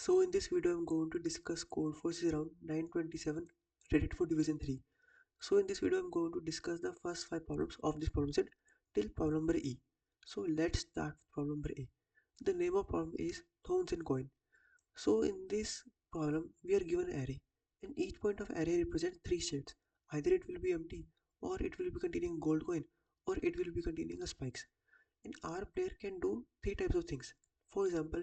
So in this video I'm going to discuss Codeforces around 927 rated for division 3. So in this video I'm going to discuss the first 5 problems of this problem set till problem number E. So let's start with problem number A. The name of problem is Thorns and Coin. So in this problem we are given an array and each point of array represents 3 states. Either it will be empty, or it will be containing gold coin, or it will be containing a spikes. And our player can do 3 types of things. For example,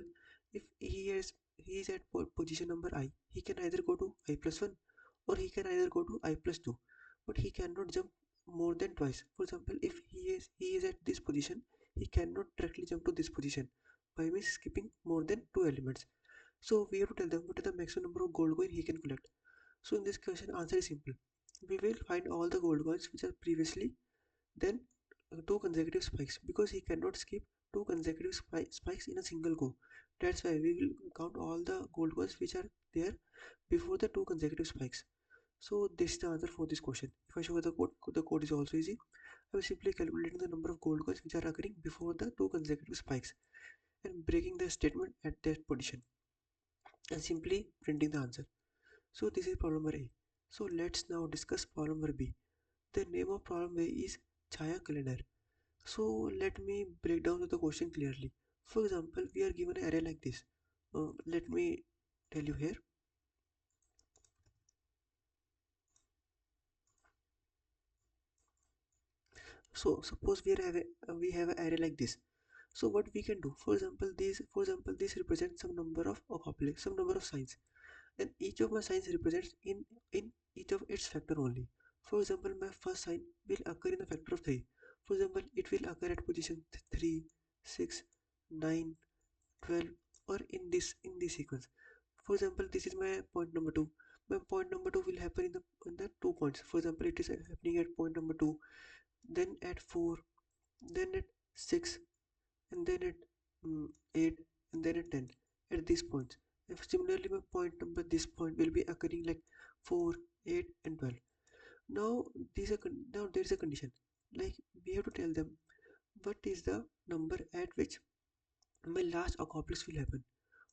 if he is at position number I, he can either go to I plus 1, or he can either go to I plus 2, but he cannot jump more than twice. For example, if he is at this position, he cannot directly jump to this position by means skipping more than 2 elements. So we have to tell them what is the maximum number of gold coin he can collect. So in this question, answer is simple. We will find all the gold coins which are previously, then two consecutive spikes, because he cannot skip two consecutive spikes in a single go. That's why we will count all the gold coins which are there before the two consecutive spikes. So this is the answer for this question. If I show the code is also easy. I will simply calculate the number of gold coins which are occurring before the two consecutive spikes and breaking the statement at that position and simply printing the answer. So this is problem number A. So let's now discuss problem number B. The name of problem A is Chaya calendar. So let me break down the question clearly. For example, we are given an array like this. Let me tell you here. So suppose we have an array like this. So what we can do? For example, this represents some number of complex, some number of signs, and each of my signs represents in each of its factor only. For example, my first sign will occur in the factor of 3. For example, it will occur at position 3, 6, 9, 12, or in this sequence. For example, this is my point number 2. My point number 2 will happen in the 2 points. For example, it is happening at point number 2, then at 4, then at 6, and then at 8, and then at 10 at these points. If similarly my point number, this point will be occurring like 4, 8, and 12. Now now there is a condition, like we have to tell them what is the number at which my last accomplish will happen.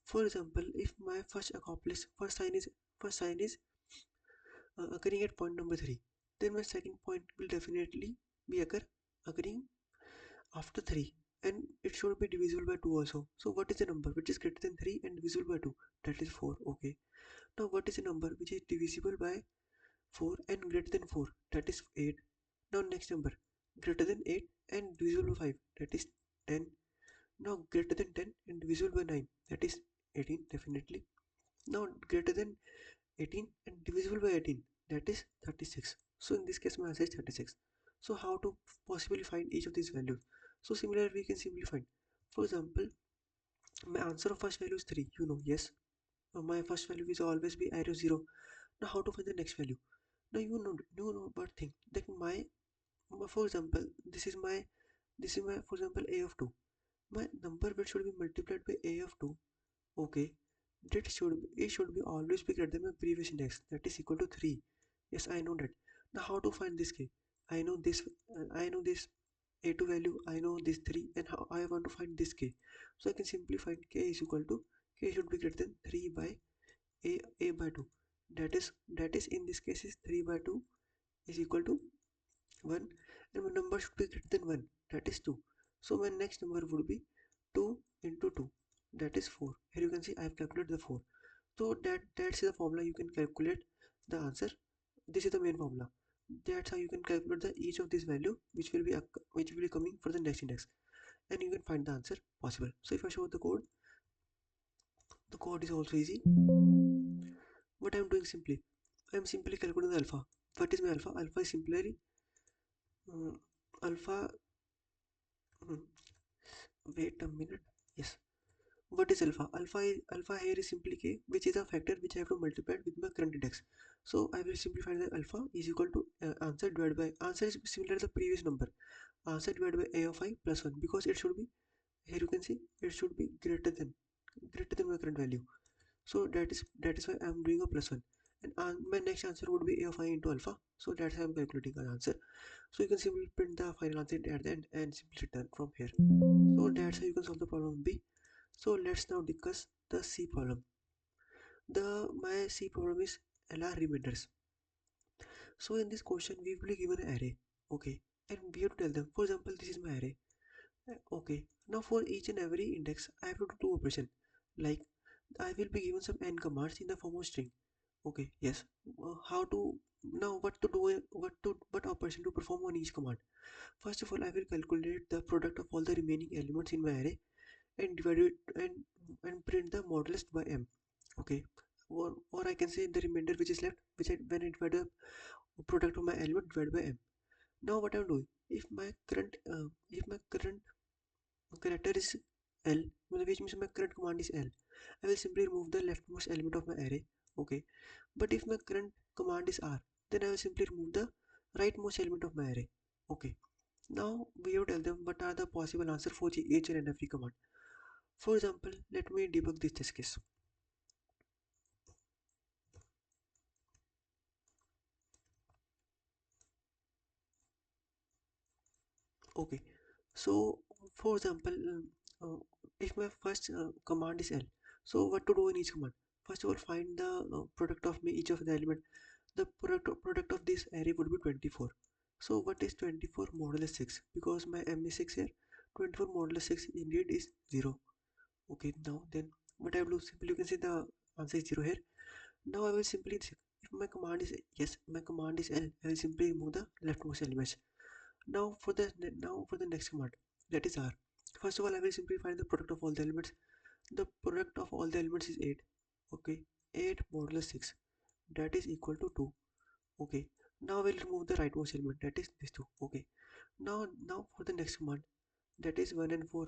For example, if my first sign is occurring at point number 3, then my second point will definitely be occurring after 3, and it should be divisible by 2 also. So what is the number which is greater than 3 and divisible by 2? That is 4. Okay. Now what is the number which is divisible by 4 and greater than 4? That is 8. Now next number greater than 8 and divisible by 5, that is 10. Now greater than 10 and divisible by 9, that is 18 definitely. Now greater than 18 and divisible by 18, that is 36. So in this case my answer is 36. So how to possibly find each of these values? So similarly we can simply find. For example, my answer of first value is 3, yes. My first value is always be arrow 0. Now how to find the next value? Now you know but think that for example, this is my for example a of 2. My number which should be multiplied by a of 2. Okay, it should be always be greater than my previous index, that is equal to 3. Yes, I know that. Now how to find this k? I know this a2 value, I know this 3, and how I want to find this k. So I can simply find k is equal to, k should be greater than 3 by a by 2. That is in this case is 3 by 2 is equal to 1, and my number should be greater than 1, that is 2. So my next number would be 2 into 2, that is 4. Here you can see I have calculated the 4. So that's the formula you can calculate the answer. This is the main formula. That's how you can calculate the each of this value which will be coming for the next index, and you can find the answer possible. So if I show the code is also easy. What I'm doing, I'm simply calculating the alpha. What is my alpha? Alpha is simply uh, alpha. hmm, Wait a minute. Yes. What is alpha? Alpha here is simply k, which is a factor which I have to multiply with my current index. So I will simplify the alpha is equal to answer divided by answer is similar to the previous number. Answer divided by a of I plus 1, because it should be, here you can see, it should be greater than my current value. So that is why I am doing a plus 1, and my next answer would be a of I into alpha. So that's how I am calculating an answer. So you can simply print the final answer at the end and simply return from here. So that's how you can solve the problem B. So let's now discuss the C problem. The my C problem is LR remainders. So in this question we will be given an array, okay, and we have to tell them, for example, this is my array. Okay, now for each and every index I have to do two operation, like I will be given some n commands in the form of string. Okay, yes. How to, now what to do, what operation to perform on each command. First of all, I will calculate the product of all the remaining elements in my array and divide it and print the modulus by m. Okay, or I can say the remainder which is left, which I, when I divide the product of my element divided by m. Now what I'm doing, if my current character is L, which means my current command is L, I will simply remove the leftmost element of my array. Okay, but if my current command is R, then I will simply remove the rightmost element of my array. Okay, now we have to tell them what are the possible answer for each and every command. For example, let me debug this test case. Okay, so for example, if my first command is L, so what to do in each command? First of all, find the product of each of the element. The product of this array would be 24. So what is 24 modulus 6? Because my m is 6 here, 24 modulus 6 indeed is 0. Okay, now then what I will do, simply you can see the answer is 0 here. Now I will simply check if my command is, yes, my command is L, I will simply remove the leftmost elements. Now for the next command, that is R. First of all, I will simply find the product of all the elements. The product of all the elements is 8. Okay, 8 modulus 6, that is equal to 2. Okay, now we'll remove the rightmost element, that is this 2. Okay, now for the next command, that is 1 and 4.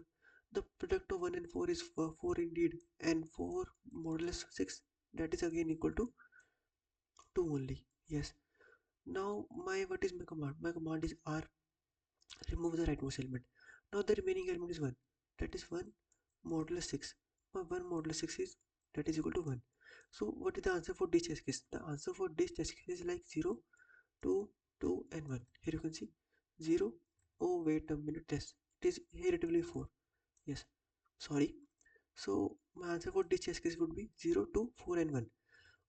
The product of 1 and 4 is 4 indeed, and 4 modulus 6, that is again equal to 2 only. Yes, now my what is my command? My command is R, remove the rightmost element. Now the remaining element is 1, that is 1 modulus 6. My 1 modulus 6 is, that is equal to 1. So what is the answer for this test case? The answer for this test case is like 0, 2, 2 and 1. Here you can see 0. Oh wait a minute, yes, it is relatively 4. Yes, sorry. So my answer for this test case would be 0, 2, 4 and 1.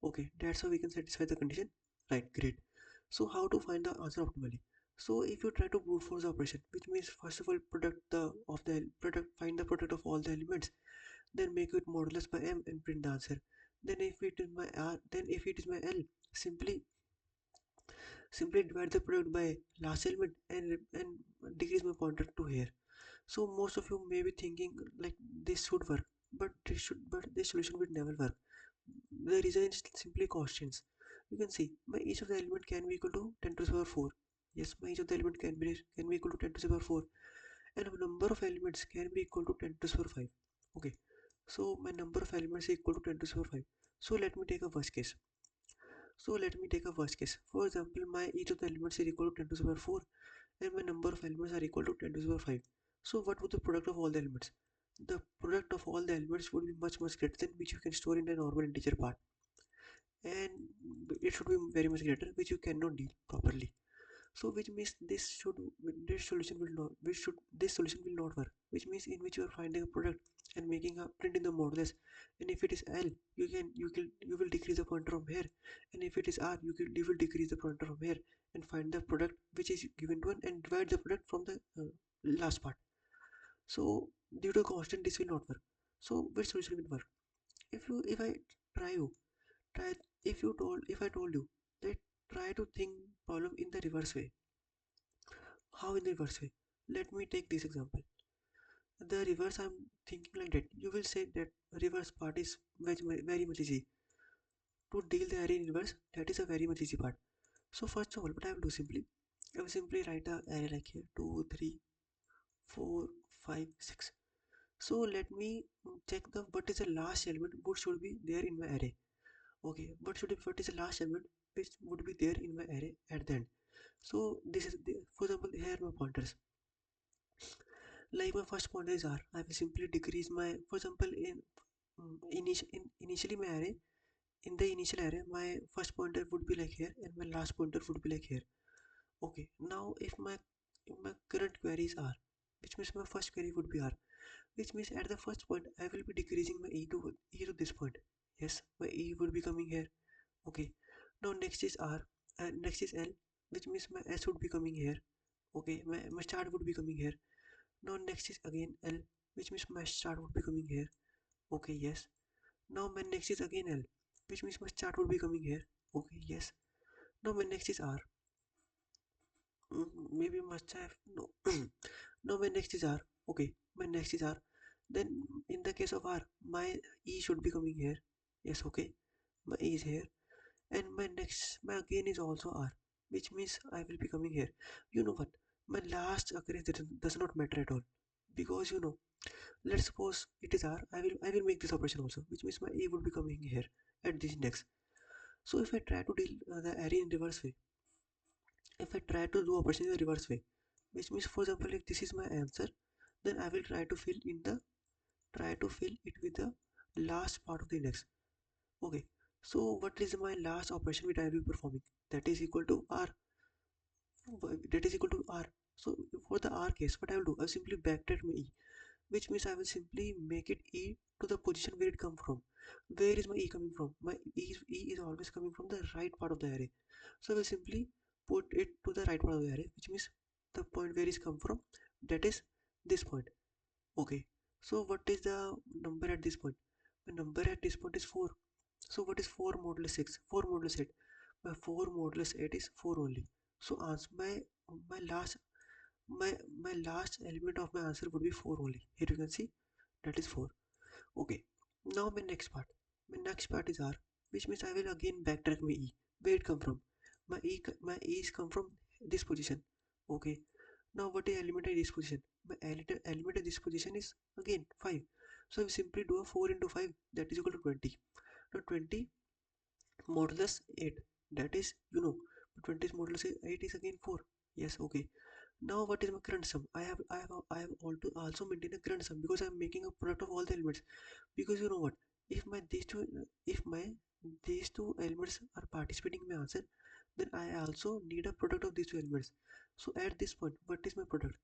Okay, that's how we can satisfy the condition. Right, great. So how to find the answer optimally? So if you try to brute force the operation, which means first of all find the product of all the elements, then make it modulus by m and print the answer. Then if it is my r, then if it is my l, simply simply divide the product by last element and decrease my pointer to here. So most of you may be thinking like this should work, but this solution will never work. The reason is simply constants. You can see my each of the element can be equal to 10 to the power 4. Yes, my each of the element can be equal to 10 to the power 4, and a number of elements can be equal to 10 to the power 5. Okay, so my number of elements is equal to 10 to the power 5. So let me take a worst case. So let me take a worst case. For example, my each of the elements is equal to 10 to the power 4, and my number of elements are equal to 10 to the power 5. So what would the product of all the elements? The product of all the elements would be much greater than which you can store in a normal integer part, and it should be very much greater, which you cannot deal properly. So which means this solution will not work, which means in which you are finding a product and making a print in the modulus, and if it is L, you will decrease the pointer from here, and if it is R, you will decrease the pointer from here and find the product which is given to one and divide the product from the last part. So due to constant this will not work. So which solution will work? If I try you try if I told you that try to think problem in the reverse way. How in the reverse way? Let me take this example. The reverse, I'm thinking like that. You will say that reverse part is very much easy. To deal the array in reverse, that is a very much easy part. So first of all, what I will do simply, I will simply write a array like here, 2, 3, 4, 5, 6. So let me check the what is the last element which should be there in my array. Okay, what is the last element which would be there in my array at the end. So this is for example here my pointers. Like my first pointer is R, I will simply decrease my, for example, initially my array, in the initial array, my first pointer would be like here, and my last pointer would be like here. Okay, now if my current query is R, which means my first query would be R, which means at the first point I will be decreasing my e to this point. Yes, my E would be coming here. Okay. Now next is R and next is L, which means my S would be coming here. Okay, my start would be coming here. Now next is again L, which means my start would be coming here. Okay, yes. Now my next is again L, which means my start would be coming here. Okay, yes. Now my next is R. Maybe must have no. Now my next is R. Okay, my next is R. Then in the case of R, my E should be coming here. Yes, okay. My E is here, and my again is also R, which means I will be coming here. You know what? My last occurrence does not matter at all, because let's suppose it is R. I will make this operation also, which means my E would be coming here at this index. So if I try to deal the array in reverse way, if I try to do operation in the reverse way, which means for example if this is my answer, then I will try to fill it with the last part of the index. Okay, so what is my last operation which I will be performing? That is equal to R. That is equal to R. So for the R case, what I will do, I will simply backtrack my E, which means I will simply make it E to the position where it come from. Where is my E coming from? My E is always coming from the right part of the array. So I will simply put it to the right part of the array, which means the point where it's come from, that is this point. Okay. So what is the number at this point? The number at this point is 4. So what is 4 modulus 6? 4 modulus 8. My 4 modulus 8 is 4 only. So answer my last my last element of my answer would be 4 only. Here you can see that is 4. Okay. Now my next part. My next part is R, which means I will again backtrack my E. Where it come from? My E is come from this position. Okay. Now what is element at this position? My element at this position is again 5. So I will simply do a 4 into 5, that is equal to 20. Now 20 modulus 8, that is 20 modulus 8 is again 4. Yes, okay. Now what is my current sum? I have also maintained a current sum because I am making a product of all the elements. Because you know what, if these two elements are participating in my answer, then I also need a product of these two elements. So at this point, what is my product?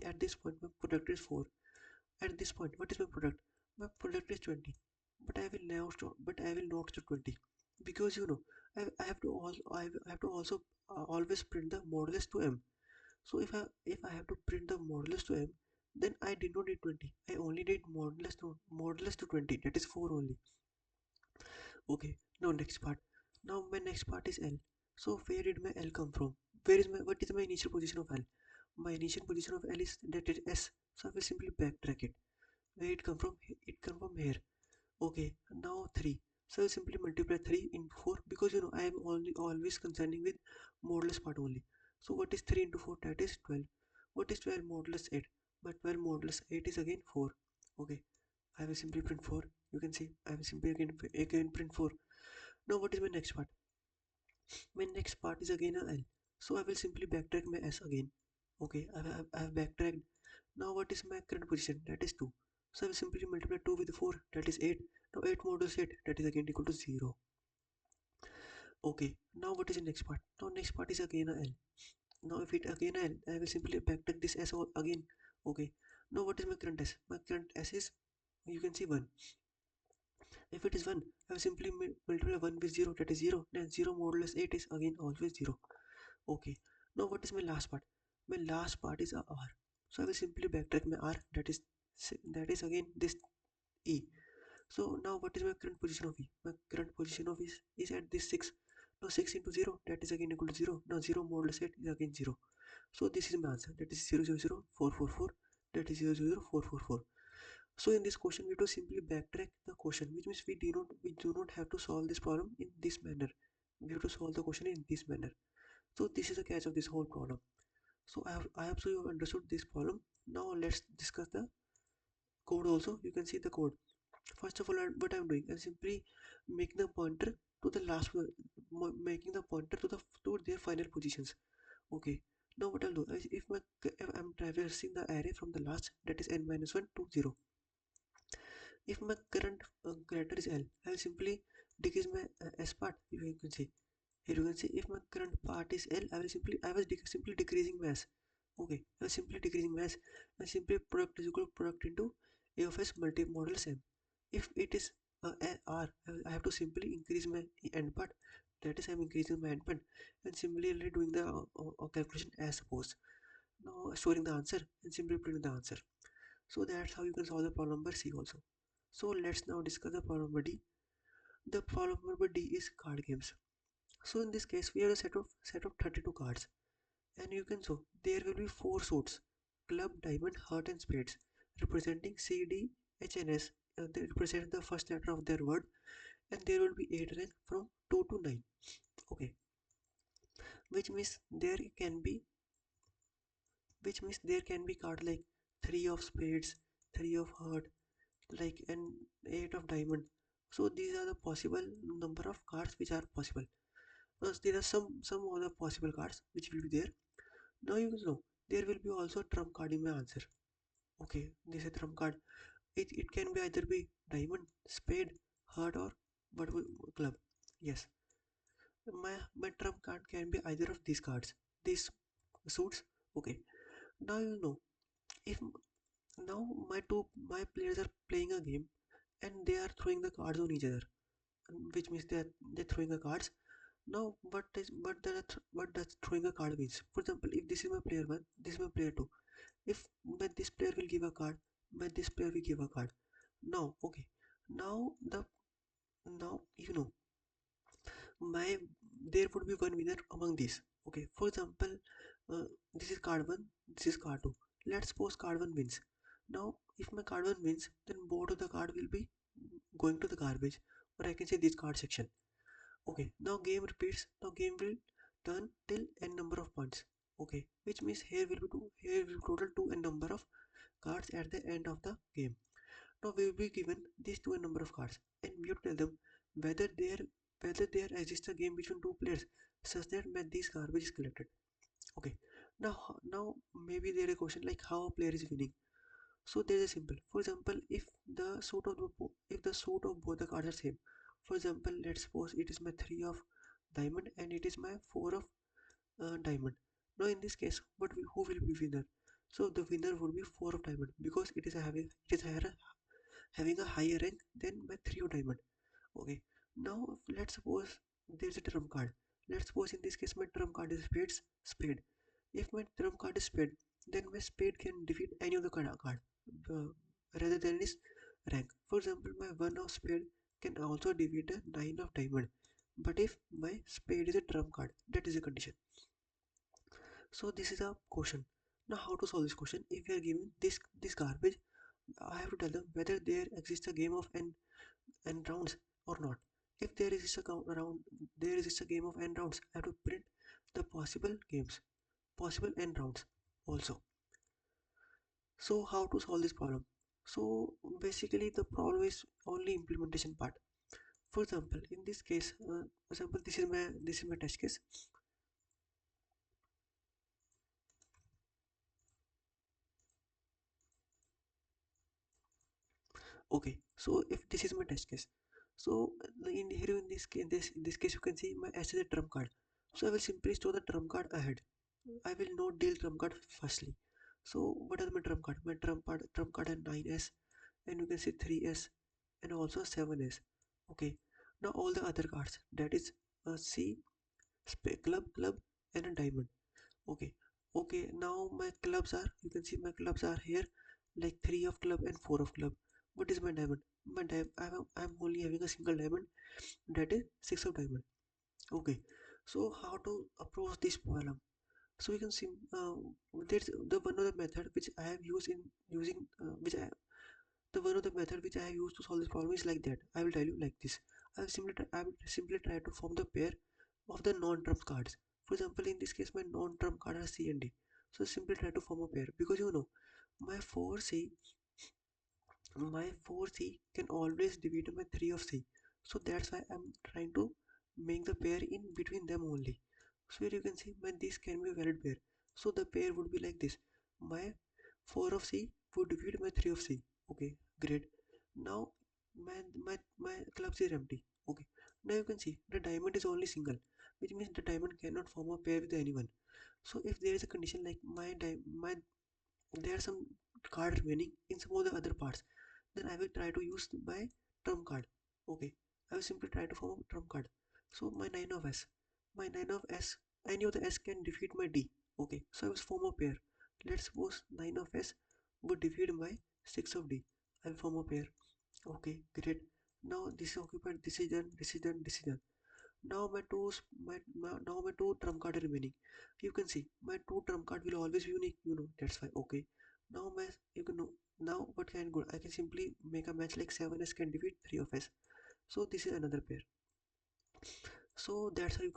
At this point my product is 4. At this point, what is my product? My product is 20. But I will not store 20, because I have to also always print the modulus to m. So if I have to print the modulus to m, then I did not need 20. I only need modulus to 20. That is 4 only. Okay. Now next part. Now my next part is L. So where did my L come from? What is my initial position of L? My initial position of L is that it S. So I will simply backtrack it. Where it come from? It come from here. Okay, now 3. So I simply multiply 3 into 4, because I am only always concerning with modulus part only. So what is 3 into 4? That is 12. What is 12 modulus 8? But 12 modulus 8 is again 4. Okay, I will simply print 4. You can see I will simply again print 4. Now what is my next part? My next part is again a L. So I will simply backtrack my S again. Okay, I have backtracked. Now what is my current position? That is 2. So I will simply multiply 2 with 4, that is 8. Now 8 modulus 8, that is again equal to 0. Okay, now what is the next part? Now next part is again a L. Now if it again a L, I will simply backtrack this S again. Okay, now what is my current S? My current S is, you can see 1. If it is 1, I will simply multiply 1 with 0, that is 0. Then 0 modulus 8 is again always 0. Okay, now what is my last part? My last part is a R. So I will simply backtrack my R, that is again this E. So now what is my current position of E? My current position of E is at this 6. Now 6 into 0, that is again equal to 0. Now 0 modulus 8 is again 0. So this is my answer, that is 0, 0, 0, 4, 4, 4. That is 0, 0, 0, 4, 4, 4. So in this question we have to simply backtrack the question, which means we do not have to solve this problem in this manner. We have to solve the question in this manner. So this is the catch of this whole problem. So I hope so you have understood this problem. Now let's discuss the code also. You can see the code. First of all, what I'm doing, I'm simply making the pointer to the making the pointer to their final positions. Okay. Now what I'll do is, if I'm traversing the array from the last, that is n minus 1 to 0. If my current character is L, I'll simply decrease my S part. You can see here. You can see if my current part is L, I was simply decreasing mass. Okay, I was simply decreasing mass, and simply product is equal to product into A of S multi modulus M. If it is I have to simply increase my end part. That is, I'm increasing my end part and simply doing the calculation as suppose. Now storing the answer and simply putting the answer. So that's how you can solve the problem number C also. So let's now discuss the problem number D. The problem number D is card games. So in this case, we have a set of 32 cards, and you can show there will be four suits: club, diamond, heart, and spades, representing C, D, H, and S. They represent the first letter of their word, and there will be 8 rank from 2 to 9. Okay, which means there can be card like 3 of spades, 3 of heart, like and 8 of diamond. So these are the possible number of cards which are possible. Thus there are some other possible cards which will be there. Now you know there will be also a trump card in my answer. Okay, this is a trump card. It can be either be diamond, spade, heart, or what club. Yes, my trump card can be either of these cards. These suits. Okay. Now you know if now my players are playing a game and they are throwing the cards on each other, which means they're throwing the cards. Now what does throwing a card means? For example, if this is my player one, this is my player two. If but this player will give a card, but this player will give a card. Now okay, now the now you know my there would be one winner among these. Okay, for example, uh, this is card one, this is card two. Let's suppose card one wins. Now if my card one wins, then both of the card will be going to the garbage, or I can say this card section. Okay, now game repeats. Now game will turn till n number of points. Okay, which means here will be total two n number of cards at the end of the game. Now we will be given these two n number of cards, and we have to tell them whether there exists a game between two players such that when this garbage is collected. Okay, now maybe there is a question like how a player is winning. So there is a simple. For example, if the suit of both the cards are same. For example, let's suppose it is my three of diamond and it is my four of diamond. Now in this case, who will be winner? So the winner would be four of diamond because it is having a higher rank than my three of diamond. Okay. Now let's suppose there's a trump card. Let's suppose in this case my trump card is spade. If my trump card is spade, then my spade can defeat any of the card uh, rather than its rank. For example, my one of spade can also defeat a nine of diamond. But if my spade is a trump card, that is a condition. So this is a question. Now how to solve this question? If we are given this garbage, I have to tell them whether there exists a game of n rounds or not. If there exists a game of n rounds, I have to print the possible n rounds also. So how to solve this problem? So basically the problem is only implementation part. For example, in this case, for example, this is my test case. Okay, so if this is my test case, so in this case you can see my S is a trump card. So I will simply store the trump card ahead. I will not deal trump card firstly. So what are my trump card? My trump card are 9s, and you can see 3s and also 7s. Okay. Now all the other cards, that is a C, club and a diamond. Okay. Okay. Now my clubs are, you can see my clubs are here, like 3 of club and 4 of club. What is my diamond? I'm only having a single diamond, that is 6 of diamond. Okay. So how to approach this problem? So we can see there's the one of the method which I have used in using the one of the method which I have used to solve this problem is like that. I will tell you like this. I will simply try to form the pair of the non-trump cards. For example, in this case, my non-trump card are C and D. So simply try to form a pair because you know my 4C my 4C can always divide my 3 of C. So that's why I'm trying to make the pair in between them only. So here you can see when this can be a valid pair. So the pair would be like this. My 4 of C would divide my 3 of C. Okay, great. Now my clubs is empty. Okay. Now you can see the diamond is only single, which means the diamond cannot form a pair with anyone. So if there is a condition like my there are some card remaining in some of the other parts, then I will try to use my trump card. Okay, I will simply try to form a trump card. So my 9 of S. My 9 of S, any of the S can defeat my D. Okay, so I will form a pair. Let's suppose 9 of S would defeat my 6 of D. I will form a pair. Okay, great. Now this is occupied, this is done, this is done, this is done. Now now my two trump card are remaining. You can see my two trump card will always be unique. You know that's why. Okay. Now my you can know now what can I go? I can simply make a match like 7S can defeat 3 of S. So this is another pair. So that's how you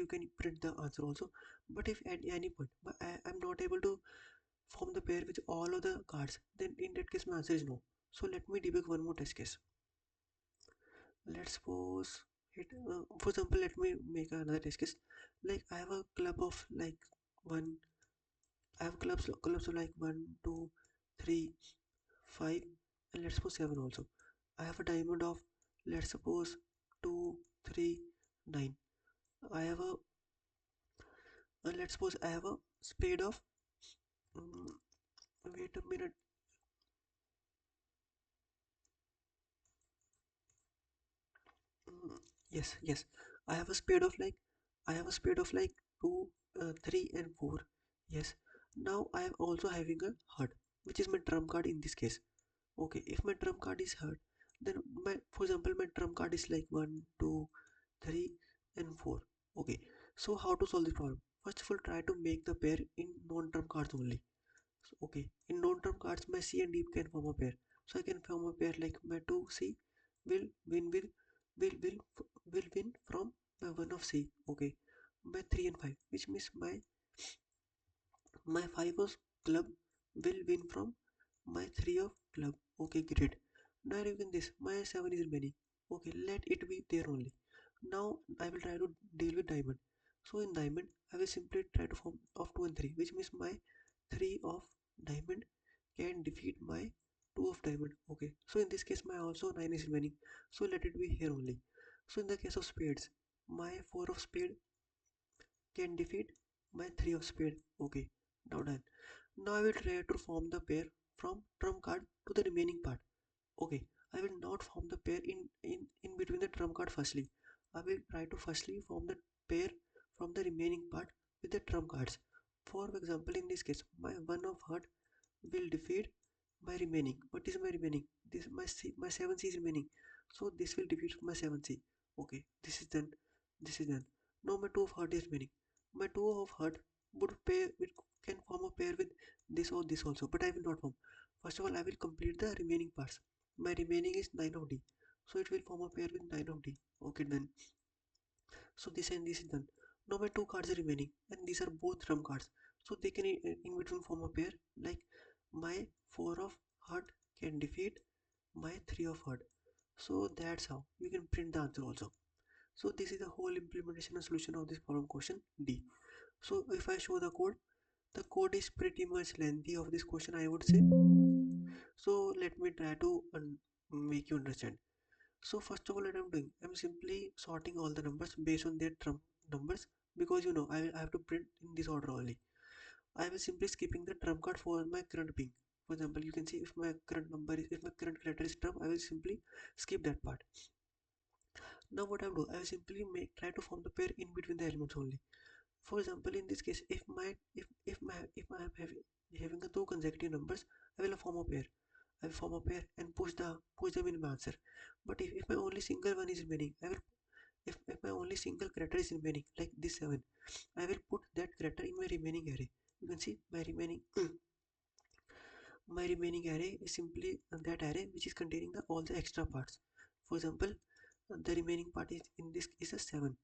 can print the answer also. But if at any point I'm not able to form the pair with all of the cards, then in that case my answer is no. So let me debug one more test case. Let's suppose it for example, let me make another test case. Like I have a club of like one I have clubs of like 1 2 3 5, and let's suppose 7 also. I have a diamond of, let's suppose, 2 3 9. I have a let's suppose I have a spade of mm, wait a minute. Mm, yes, I have a spade of like I have a spade of like 2 3 and 4. Yes. Now I am also having a heart, which is my trump card in this case. Okay, if my trump card is heart, then my for example my trump card is like 1 2 3 and 4. Okay, so how to solve this problem? First of all, try to make the pair in non-trump cards only. So, okay, in non-trump cards, my C and D can form a pair. So I can form a pair like my 2C will win with will win from my 1 of C. Okay, my 3 and 5, which means my 5 of club will win from my 3 of club. Okay, great. Now you can this. My 7 is remaining. Okay, let it be there only. Now I will try to deal with diamond. So in diamond, I will simply try to form of 2 and 3, which means my 3 of diamond can defeat my 2 of diamond. Okay, so in this case, my also 9 is remaining. So let it be here only. So in the case of spades, my 4 of spade can defeat my 3 of spade. Okay, now done. Now I will try to form the pair from trump card to the remaining part. Okay, I will not form the pair in between the trump card firstly. I will try to firstly form the pair from the remaining part with the trump cards. For example, in this case, my 1 of heart will defeat my remaining. What is my remaining? This my C, my 7C is remaining. So this will defeat my 7C. Okay, this is done. This is done. Now my 2 of heart is remaining. My 2 of heart would pair with can form a pair with this or this also, but I will not form. First of all, I will complete the remaining parts. My remaining is 9 of D. So it will form a pair with 9 of D. Okay, done. So this and this is done. Now my two cards are remaining, and these are both trump cards. So they can in between form a pair like my 4 of heart can defeat my 3 of heart. So that's how you can print the answer also. So this is the whole implementation and solution of this problem question D. So if I show the code is pretty much lengthy of this question I would say. So let me try to make you understand. So first of all, what I'm doing, I'm simply sorting all the numbers based on their trump numbers because I have to print in this order only. I will simply skipping the trump card for my current ping. For example, you can see if my current character is trump, I will simply skip that part. Now what I will do, I will simply try to form the pair in between the elements only. For example, in this case, if I am having a two consecutive numbers, I will form a pair. I will form a pair and push them in my answer. But if my only single one is remaining, I will if my only single character is remaining, like this 7, I will put that character in my remaining array. You can see my remaining my remaining array is simply that array which is containing all the extra parts. For example, the remaining part is in this is a 7.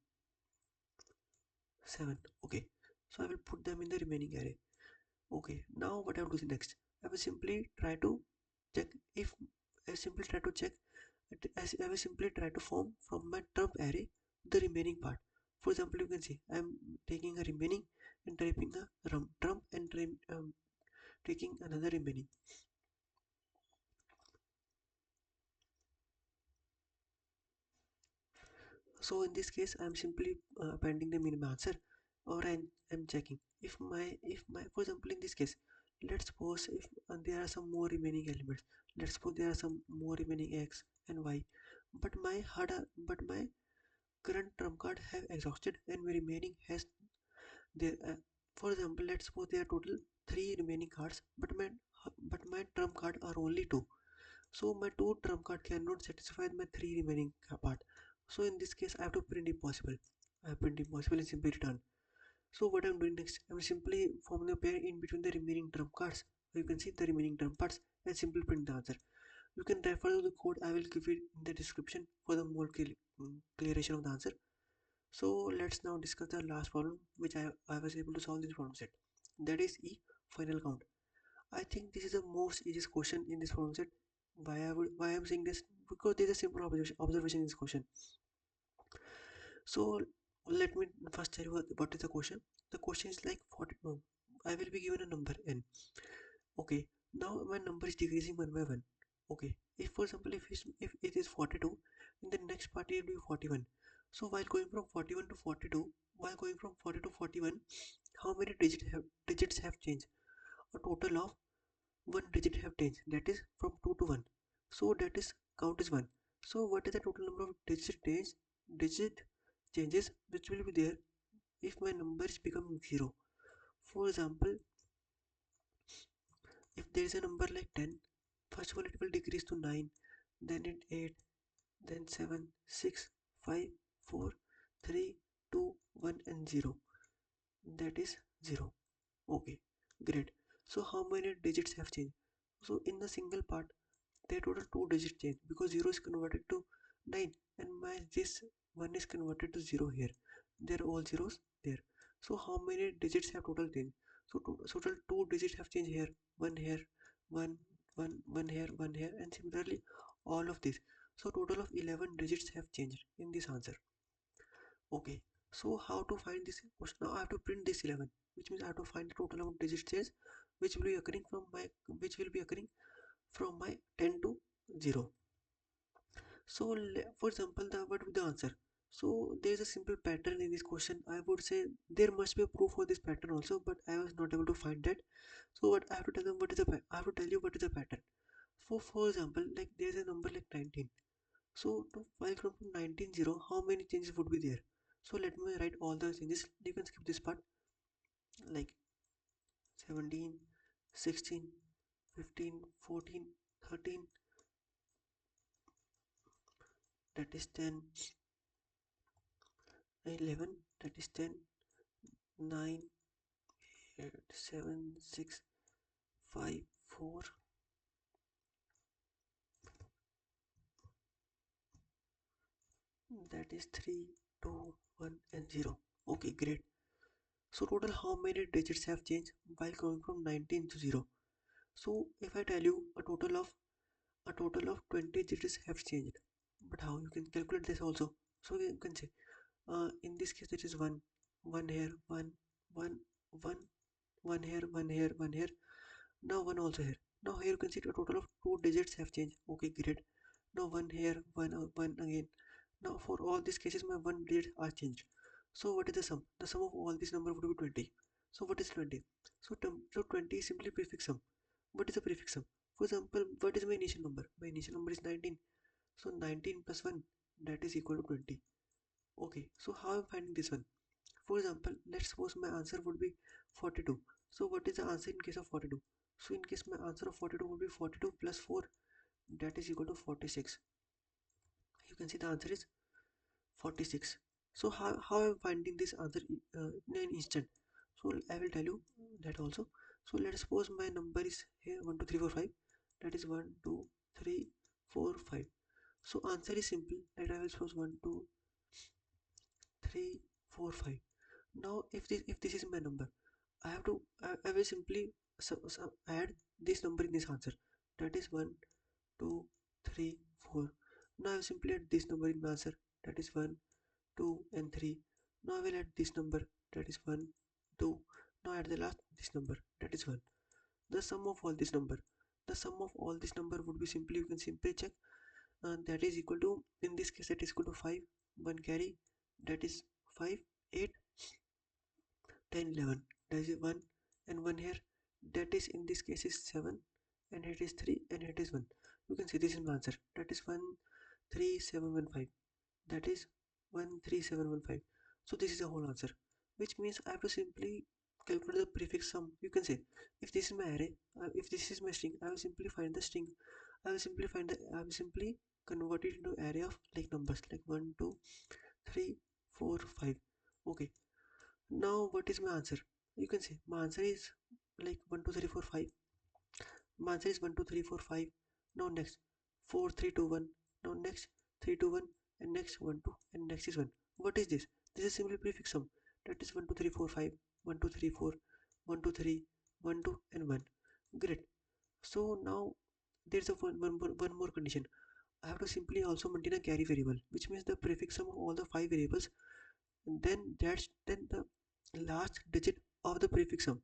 Okay, so I will put them in the remaining array. Okay, now what I will do next? I will simply try to check if I simply try to check as I will simply try to form from my trump array the remaining part. For example, you can see I am taking a remaining and typing a trump and taking another remaining. So in this case, I am simply appending them in my answer, or I'm checking if my for example in this case, let's suppose if there are some more remaining elements. Let's suppose there are some more remaining x and y. but my current trump card have exhausted and my remaining has there. For example, let's suppose there are total three remaining cards, but my trump card are only two. So my two trump card cannot satisfy my three remaining part. So in this case, I have to print impossible. I have print impossible and simply return. So what I'm doing next, I'm simply forming a pair in between the remaining trump cards. You can see the remaining trump cards and simply print the answer. You can refer to the code I will give it in the description for the more clearation of the answer. So let's now discuss the last problem which I was able to solve this problem set. That is E final count. I think this is the most easiest question in this problem set. Why I'm saying this? Because there is a simple observation in this question. So let me first tell you what is the question. The question is like 40. No, I will be given a number n. Okay, now my number is decreasing one by one. Okay, if for example if it is 42, in the next part it will be 41. So while going from 41 to 42, while going from 40 to 41, how many digits have changed? A total of one digit have changed. That is from 2 to 1. So that is count is 1. So what is the total number of digit changes which will be there if my number is becoming 0? For example, if there is a number like 10, first of all it will decrease to 9, then it 8, then 7, 6, 5, 4, 3, 2, 1 and 0. That is 0. Okay, great. So how many digits have changed? So in the single part, their total two digit change because 0 is converted to 9 and my this 1 is converted to 0 here. They're all zeros there. So how many digits have total changed? So total two digits have changed here. One here, one here, one here, and similarly all of this. So total of 11 digits have changed in this answer. Okay. So how to find this question? Now I have to print this 11, which means I have to find the total amount of digits change, which will be occurring from my which will be occurring from my 10 to 0. So for example, what would the answer? So there is a simple pattern in this question. I would say there must be a proof for this pattern also, but I was not able to find that. So what I have to tell them what is the I have to tell you what is the pattern. For example, like there is a number like 19. So to file from 19 0, how many changes would be there? So let me write all the changes. You can skip this part like 17, 16, 15, 14, 13, that is 10, 11, that is 10, 9, 8, 7, 6, 5, 4, that is 3, 2, 1 and 0. Okay, great. So total how many digits have changed while going from 19 to 0? So if I tell you a total of 20 digits have changed. But how you can calculate this also? So you can say in this case it is one here, one, one, one here, one here, one here. Now one also here. Now here you can see a total of two digits have changed. Okay, great. Now one here, one again. Now for all these cases my one digit are changed. So what is the sum? The sum of all these numbers would be 20. So what is 20? So 20 is simply prefix sum. What is the prefix sum? For example, what is my initial number? My initial number is 19. So 19 plus 1, that is equal to 20. Okay, so how I'm finding this one? For example, let's suppose my answer would be 42. So what is the answer in case of 42? So in case my answer of 42 would be 42 plus 4, that is equal to 46. You can see the answer is 46. So how I'm finding this answer in an instant? So I will tell you that also. So let's suppose my number is here 1 2 3 4 5. That is 1 2 3 4 5. So answer is simple. That I will suppose 1 2 3 4 5. Now if this is my number, I will simply add this number in this answer. That is 1 2 3 4. Now I will simply add this number in my answer. That is 1 2 and 3. Now I will add this number. That is 1 2. Now add the last this number. That is 1. The sum of all this number. The sum of all this number would be simply, you can simply check, that is equal to, in this case that is equal to 5, 1 carry, that is 5, 8, 10, 11, that is 1 and 1 here, that is in this case is 7 and it is 3 and it is 1. You can see this is my answer, that is 1 13715. That is 13715. So this is the whole answer, which means I have to simply calculate the prefix sum. You can say if this is my array, if this is my string, I will simply find the string. I will simply convert it into array of like numbers like 1, 2, 3, 4, 5. Okay. Now what is my answer? You can say my answer is like 1, 2, 3, 4, 5. My answer is 1, 2, 3, 4, 5. Now next 4, 3, 2, 1. Now next 3, 2, 1, and next 1, 2, and next is 1. What is this? This is simply prefix sum. That is 1, 2, 3, 4, 5. 1, 2, 3, 4. 1, 2, 3. 1, 2, and 1. Great. So now there's a one more condition. I have to simply also maintain a carry variable, which means the prefix sum of all the five variables. And then the last digit of the prefix sum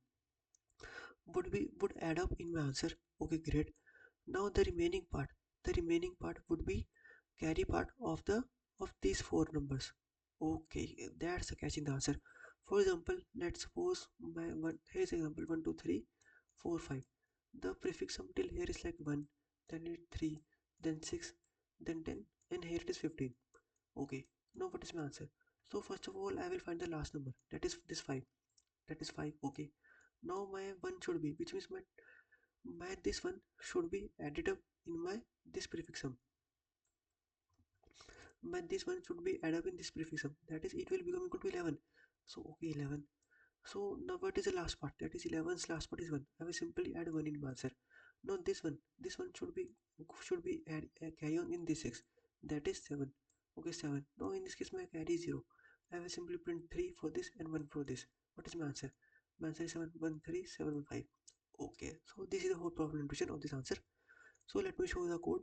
would add up in my answer. Okay, great. Now the remaining part would be carry part of these four numbers. Okay, that's the catch in the answer. For example, let's suppose my one here's example 1, 2, 3, 4, 5. The prefix sum till here is like 1, then it 3, then 6, then 10, and here it is 15. Okay, now what is my answer? So first of all, I will find the last number. That is this 5. That is 5. Okay. Now my 1 should be, which means my this one should be added up in my this prefix sum, but this one should be added up in this prefix sum, that is it will become equal to 11. So okay, 11. So now what is the last part? That is 11's last part is 1. I will simply add 1 in my answer. Now this one should be carry on in this 6, that is 7. Okay, 7. Now in this case my carry is 0. I will simply print 3 for this and 1 for this. What is my answer? My answer is 713 Okay, so this is the whole problem intuition of this answer. So let me show the code.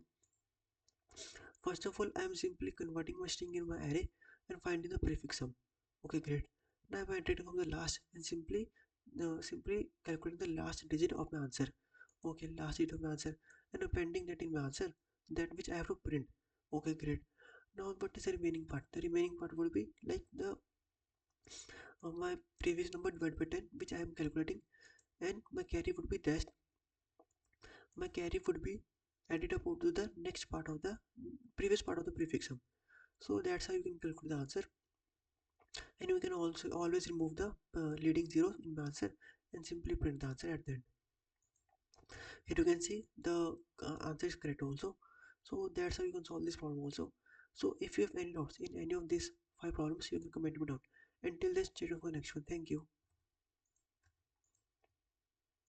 First of all, I am simply converting my string in my array and finding the prefix sum. Okay, great. Now I am iterating from the last and simply calculating the last digit of my answer. Okay, last digit of my answer, and appending that in my answer, that which I have to print. Okay, great. Now what is the remaining part? The remaining part will be like the my previous number divided by 10, which I am calculating, and my carry would be added up to the next part of the previous part of the prefix sum. So that's how you can calculate the answer, and you can also always remove the leading zeros in the answer and simply print the answer at the end. Here you can see the answer is correct also. So that's how you can solve this problem also. So if you have any doubts in any of these five problems, you can comment me down. Until then, stay tuned for the next one. Thank you.